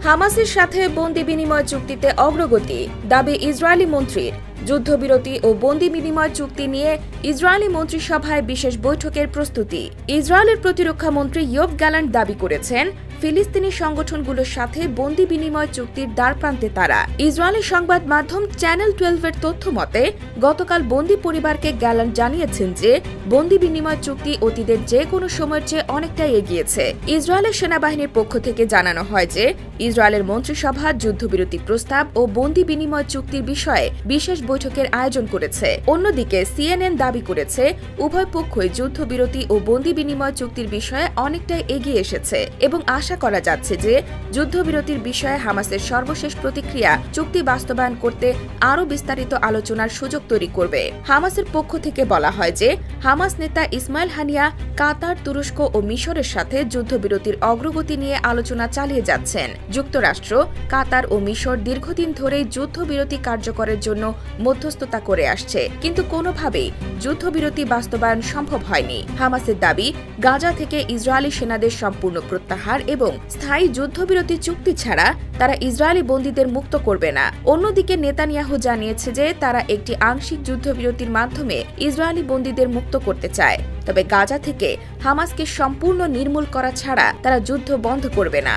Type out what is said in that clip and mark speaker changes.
Speaker 1: হামাসের সাথে বন্দি বিনিময় চুক্তিতে অগ্রগতি, দাবি ইসরায়েলি মন্ত্রীর। যুদ্ধবিরতি ও বন্দি বিনিময় চুক্তি নিয়ে ইসরায়েলি মন্ত্রিসভায় বিশেষ বৈঠকের প্রস্তুতি। ইসরায়েলের প্রতিরক্ষা মন্ত্রী ইয়োভ গ্যালান্ট দাবি করেছেন, ফিলিস্তিনি সংগঠনগুলোর সাথে বন্দি বিনিময় চুক্তির দ্বারপ্রান্তে তারা। ইসরায়েলি সংবাদ মাধ্যম চ্যানেল 12-এর তথ্য মতে গতকাল বন্দি পরিবারকে গ্যালান্ট জানিয়েছেন যে বন্দি বিনিময় চুক্তি অতীতের যে কোনো সময়ের চেয়ে অনেকটাই এগিয়েছে। ইসরায়েলের সেনাবাহিনীর পক্ষ থেকে জানানো হয় যে ইসরায়েলের মন্ত্রিসভা যুদ্ধবিরতি প্রস্তাব ও বন্দি বিনিময় চুক্তির বিষয়ে বিশেষ বৈঠকের আয়োজন করেছে। অন্যদিকে CNN দাবি করেছে উভয় পক্ষই যুদ্ধবিরতি ও বন্দি বিনিময় চুক্তির বিষয়ে অনেকটাই এগিয়ে এসেছে এবং আশা করা যাচ্ছে যে যুদ্ধবিরতির বিষয়ে হামাসের সর্বশেষ প্রতিক্রিয়া চুক্তি বাস্তবায়ন করতে আরও বিস্তারিত আলোচনার সুযোগ তৈরি করবে। হামাসের পক্ষ থেকে বলা হয় যে হামাস নেতা ইসমাইল হানিয়া কাতার, তুরস্ক ও মিশরের সাথে যুদ্ধবিরতির অগ্রগতি নিয়ে আলোচনা চালিয়ে যাচ্ছেন। যুক্তরাষ্ট্র, কাতার ও মিশর দীর্ঘদিন ধরেই যুদ্ধবিরতি কার্যকরের জন্য মধ্যস্থতা করে আসছে, কিন্তু কোনোভাবেই যুদ্ধবিরতি বাস্তবায়ন সম্ভব হয়নি। হামাসের দাবি, গাজা থেকে ইসরায়েলি সেনাদের সম্পূর্ণ প্রত্যাহার এবং স্থায়ী যুদ্ধবিরতি চুক্তি ছাড়া তারা ইসরায়েলি বন্দীদের মুক্ত করবে না। অন্যদিকে নেতানিয়াহু জানিয়েছে যে তারা একটি আংশিক যুদ্ধবিরতির মাধ্যমে ইসরায়েলি বন্দীদের মুক্ত করতে চায়, তবে গাজা থেকে হামাসকে সম্পূর্ণ নির্মূল করা ছাড়া তারা যুদ্ধ বন্ধ করবে না।